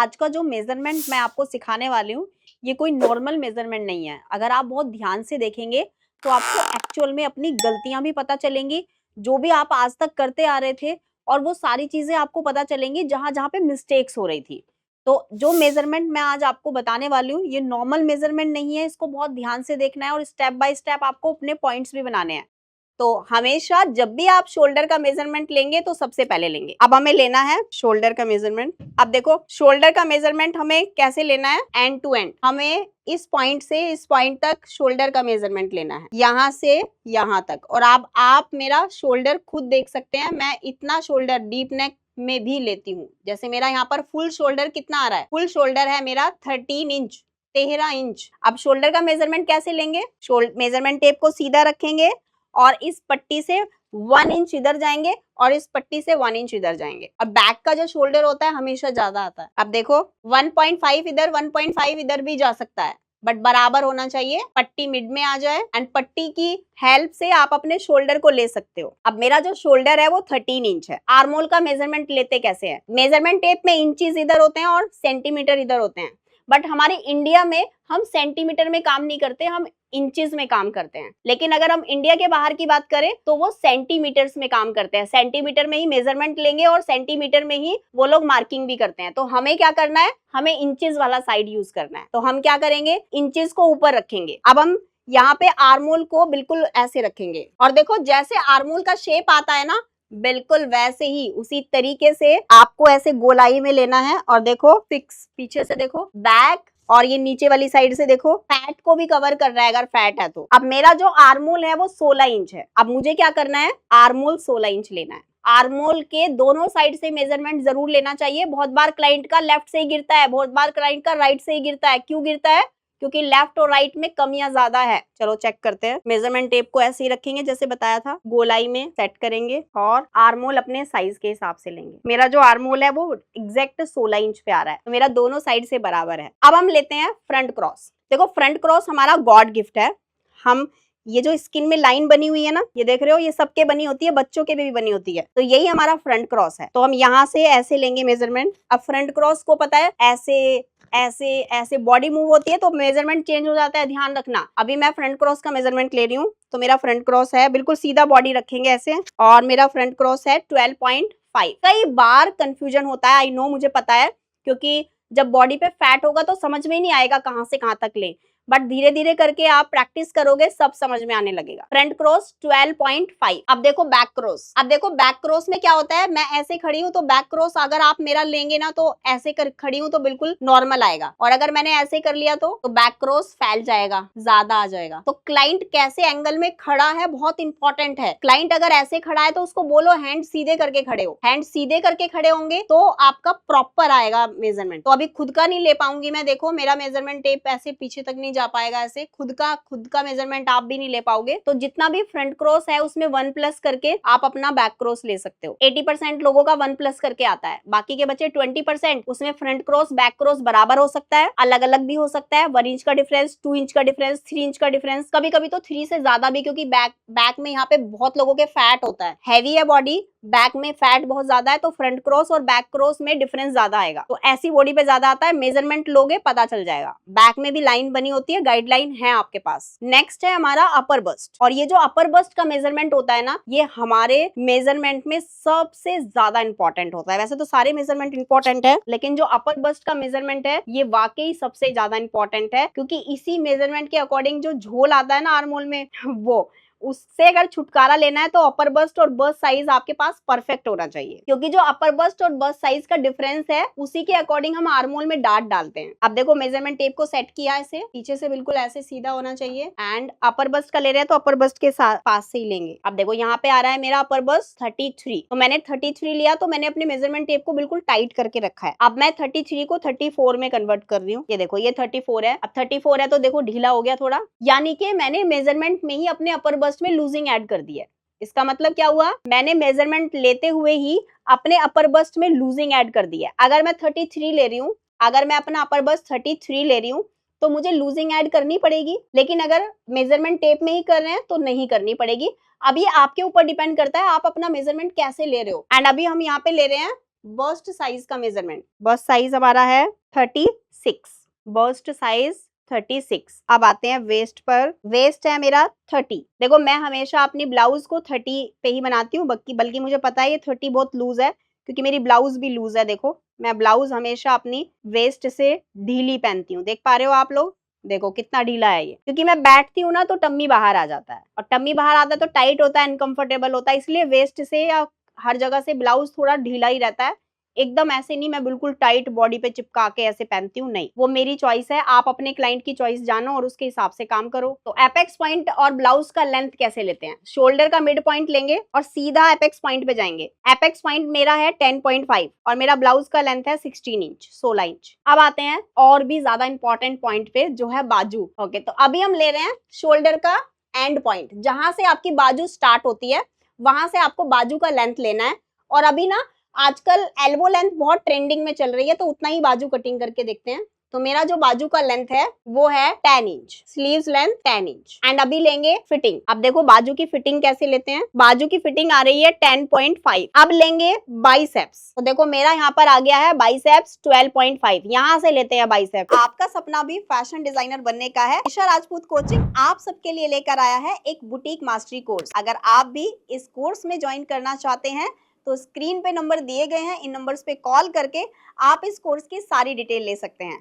आज का जो मेजरमेंट मैं आपको सिखाने वाली हूँ ये कोई नॉर्मल मेजरमेंट नहीं है। अगर आप बहुत ध्यान से देखेंगे तो आपको एक्चुअल में अपनी गलतियां भी पता चलेंगी, जो भी आप आज तक करते आ रहे थे, और वो सारी चीजें आपको पता चलेंगी जहां जहां पे मिस्टेक्स हो रही थी। तो जो मेजरमेंट मैं आज आपको बताने वाली हूँ ये नॉर्मल मेजरमेंट नहीं है, इसको बहुत ध्यान से देखना है और स्टेप बाय स्टेप आपको अपने पॉइंट्स भी बनाने हैं। तो हमेशा जब भी आप शोल्डर का मेजरमेंट लेंगे तो सबसे पहले लेंगे, अब हमें लेना है शोल्डर का मेजरमेंट। अब देखो शोल्डर का मेजरमेंट हमें कैसे लेना है, एंड टू एंड। हमें इस पॉइंट से इस पॉइंट तक शोल्डर का मेजरमेंट लेना है, यहाँ से यहाँ तक। और अब आप मेरा शोल्डर खुद देख सकते हैं, मैं इतना शोल्डर डीप नेक में भी लेती हूँ। जैसे मेरा यहाँ पर फुल शोल्डर कितना आ रहा है, फुल शोल्डर है मेरा 13 इंच, 13 इंच। अब शोल्डर का मेजरमेंट कैसे लेंगे, मेजरमेंट टेप को सीधा रखेंगे और इस पट्टी से 1 इंच इधर जाएंगे और इस पट्टी से 1 इंच इधर जाएंगे। अब बैक का जो शोल्डर होता है हमेशा ज्यादा आता है। अब देखो 1.5 इधर 1.5 इधर भी जा सकता है, बट बराबर होना चाहिए, पट्टी मिड में आ जाए एंड पट्टी की हेल्प से आप अपने शोल्डर को ले सकते हो। अब मेरा जो शोल्डर है वो 13 इंच है। आर्मोल का मेजरमेंट लेते कैसे है, मेजरमेंट टेप में इंचेस इधर होते हैं और सेंटीमीटर इधर होते हैं, बट हमारे इंडिया में हम सेंटीमीटर में काम नहीं करते, हम इंचेस में काम करते हैं। लेकिन अगर हम इंडिया के बाहर की बात करें तो वो सेंटीमीटर्स में काम करते हैं, सेंटीमीटर में ही मेजरमेंट लेंगे और सेंटीमीटर में ही वो लोग मार्किंग भी करते हैं। तो हमें क्या करना है, हमें इंचेस वाला साइड यूज करना है। तो हम क्या करेंगे, इंचेस को ऊपर रखेंगे। अब हम यहाँ पे आर्मोल को बिल्कुल ऐसे रखेंगे और देखो जैसे आर्मोल का शेप आता है ना, बिल्कुल वैसे ही उसी तरीके से आपको ऐसे गोलाई में लेना है। और देखो फिक्स, पीछे से देखो बैक, और ये नीचे वाली साइड से देखो फैट को भी कवर कर रहा है अगर फैट है तो। अब मेरा जो आर्मोल है वो 16 इंच है। अब मुझे क्या करना है, आर्मोल 16 इंच लेना है। आर्मोल के दोनों साइड से मेजरमेंट जरूर लेना चाहिए। बहुत बार क्लाइंट का लेफ्ट से ही गिरता है, बहुत बार क्लाइंट का राइट से ही गिरता है। क्यों गिरता है, क्योंकि लेफ्ट और राइट में कमियां ज्यादा है। चलो चेक करते हैं। मेजरमेंट टेप को ऐसे ही रखेंगे जैसे बताया था, गोलाई में सेट करेंगे और आर्मोल अपने साइज के हिसाब से लेंगे। मेरा जो आर्मोल है वो एग्जैक्ट 16 इंच पे आ रहा है, तो मेरा दोनों साइड से बराबर है। अब हम लेते हैं फ्रंट क्रॉस। देखो फ्रंट क्रॉस हमारा गॉड गिफ्ट है। हम ये जो स्किन में लाइन बनी हुई है ना, ये देख रहे हो, ये सबके बनी होती है, बच्चों के भी बनी होती है, तो यही हमारा फ्रंट क्रॉस है। तो हम यहाँ से ऐसे लेंगे मेजरमेंट। अब फ्रंट क्रॉस को पता है ऐसे ऐसे ऐसे बॉडी मूव होती है तो मेजरमेंट चेंज हो जाता है, ध्यान रखना। अभी मैं फ्रंट क्रॉस का मेजरमेंट ले रही हूँ, तो मेरा फ्रंट क्रॉस है, बिल्कुल सीधा बॉडी रखेंगे ऐसे, और मेरा फ्रंट क्रॉस है 12.5। कई बार कंफ्यूजन होता है, आई नो, मुझे पता है, क्योंकि जब बॉडी पे फैट होगा तो समझ में ही नहीं आएगा कहाँ से कहाँ तक ले, बट धीरे धीरे करके आप प्रैक्टिस करोगे सब समझ में आने लगेगा। Front cross 12.5। अब देखो बैक क्रॉस। अब देखो बैक क्रॉस में क्या होता है, मैं ऐसे खड़ी हूँ तो बैक क्रॉस अगर आप मेरा लेंगे ना तो ऐसे कर खड़ी हूँ तो बिल्कुल नॉर्मल आएगा, और अगर मैंने ऐसे कर लिया तो बैक क्रॉस फैल जाएगा, ज्यादा आ जाएगा। तो क्लाइंट कैसे एंगल में खड़ा है बहुत इंपॉर्टेंट है। क्लाइंट अगर ऐसे खड़ा है तो उसको बोलो हैंड सीधे करके खड़े हो। हैंड सीधे करके खड़े होंगे तो आपका प्रॉपर आएगा मेजरमेंट। तो अभी खुद का नहीं ले पाऊंगी मैं, देखो मेरा मेजरमेंट टेप ऐसे पीछे तक नहीं जा पाएगा, ऐसे खुद का मेजरमेंट आप भी नहीं ले पाओगे। तो जितना भी फ्रंट क्रॉस है उसमें 1+ करके आप अपना बैक क्रॉस ले सकते हो। 80% लोगों का 1+ करके आता है, बाकी के बचे 20%, उसमें फ्रंट क्रॉस बैक क्रॉस बराबर हो सकता है, अलग अलग भी हो सकता है। 1 इंच का डिफरेंस, 2 इंच का डिफरेंस, 3 इंच का डिफरेंस, कभी कभी तो 3 से ज्यादा भी, क्योंकि बैक में यहाँ पे बहुत लोगों के फैट होता है, हैवी है बॉडी, बैक में फैट बहुत ज्यादा है, तो फ्रंट क्रॉस और बैक क्रॉस में डिफरेंस ज्यादा आएगा। तो ऐसी बॉडी पे ज्यादा आता है, मेजरमेंट लोगे पता चल जाएगा। बैक में भी लाइन बनी होती है, गाइडलाइन है आपके पास। नेक्स्ट है हमारा अपर बस्ट, और ये जो अपर बस्ट का मेजरमेंट होता है ना, ये हमारे मेजरमेंट में सबसे ज्यादा इंपॉर्टेंट होता है। वैसे तो सारे मेजरमेंट इंपॉर्टेंट है, लेकिन जो अपर बस्ट का मेजरमेंट है ये वाकई सबसे ज्यादा इंपॉर्टेंट है, क्योंकि इसी मेजरमेंट के अकॉर्डिंग जो झोल आता है ना आर्मोल में, वो उससे अगर छुटकारा लेना है तो अपर बस्ट और बस्ट साइज आपके पास परफेक्ट होना चाहिए, क्योंकि जो अपर बस्ट और बस्ट साइज का डिफरेंस है उसी के अकॉर्डिंग हम आर्मोल में डार्ट डालते हैं। अब देखो मेजरमेंट टेप को सेट किया, ऐसे पीछे से बिल्कुल ऐसे सीधा होना चाहिए, एंड अपर बस्ट का ले रहे हैं तो अपर बस्ट के पास से ही लेंगे। अब देखो यहाँ पे आ रहा है मेरा अपर बस्ट 33, तो मैंने 33 लिया, तो मैंने अपने मेजरमेंट टेप को बिल्कुल टाइट करके रखा है। अब मैं 33 को 34 में कन्वर्ट कर रही हूँ। ये देखो ये 34 है, अब 34 है तो देखो ढीला हो गया थोड़ा, यानी कि मैंने मेजरमेंट में ही अपने अपर बस्ट में लूजिंग ऐड कर दी है। इसका मतलब क्या हुआ, मैंने मेजरमेंट लेते हुए ही अपने अपर बस्ट में लूजिंग ऐड कर दी है। अगर मैं 33 ले रही हूँ, अगर मैं अपना अपर बस्ट 33 ले रही हूँ तो मुझे लूजिंग ऐड करनी पड़ेगी, लेकिन अगर मेजरमेंट टेप में ही कर रहे हैं तो नहीं करनी पड़ेगी। अब ये आपके ऊपर डिपेंड करता है आप अपना मेजरमेंट कैसे ले रहे हो। एंड अभी हम यहाँ पे ले रहे हैं बस्ट साइज का मेजरमेंट। बस्ट साइज हमारा है 36, बस्ट साइज 36। अब आते हैं वेस्ट पर। वेस्ट है मेरा 30। देखो मैं हमेशा अपनी ब्लाउज को 30 पे ही बनाती हूँ, बल्कि मुझे पता है ये 30 बहुत लूज है, क्योंकि मेरी ब्लाउज भी लूज है। देखो मैं ब्लाउज हमेशा अपनी वेस्ट से ढीली पहनती हूँ। देख पा रहे हो आप लोग, देखो कितना ढीला है ये, क्योंकि मैं बैठती हूँ ना तो टम्मी बाहर आ जाता है, और टम्मी बाहर आता है तो टाइट होता है, अनकंफर्टेबल होता है, इसलिए वेस्ट से या हर जगह से ब्लाउज थोड़ा ढीला ही रहता है। एकदम ऐसे नहीं मैं बिल्कुल टाइट बॉडी पे चिपका के ऐसे पहनती हूँ, नहीं, वो मेरी चॉइस है। आप अपने क्लाइंट की चॉइस जानो और उसके हिसाब से काम करो। तो एपेक्स पॉइंट और ब्लाउज का लेंथ कैसे लेते हैं? शोल्डर का मिड पॉइंट लेंगे और सीधा एपेक्स पॉइंट पे जाएंगे। एपेक्स पॉइंट मेरा है 10.5 और मेरा ब्लाउज का लेंथ है 16 इंच, 16 इंच। अब आते हैं और भी ज्यादा इंपॉर्टेंट पॉइंट पे, जो है बाजू। ओके, तो अभी हम ले रहे हैं शोल्डर का एंड पॉइंट, जहां से आपकी बाजू स्टार्ट होती है वहां से आपको बाजू का लेंथ लेना है। और अभी ना आजकल एल्बो लेंथ बहुत ट्रेंडिंग में चल रही है, तो उतना ही बाजू कटिंग करके देखते हैं। तो मेरा जो बाजू का लेंथ है वो है 10 inch, sleeves length 10 inch. And अभी लेंगे फिटिंग। अब देखो बाजू की फिटिंग कैसे लेते हैं। बाजू की फिटिंग आ रही है 10.5। अब लेंगे बाइसेप्स। तो देखो मेरा यहाँ पर आ गया है बाइसेप्स 12.5। यहाँ से लेते हैं बाइसेप्स। आपका सपना भी फैशन डिजाइनर बनने का है। ईशा राजपूत कोचिंग आप सबके लिए लेकर आया है एक बुटीक मास्टरी कोर्स। अगर आप भी इस कोर्स में ज्वाइन करना चाहते हैं तो स्क्रीन पे नंबर दिए गए हैं, इन नंबर्स पे कॉल करके आप इस कोर्स की सारी डिटेल ले सकते हैं।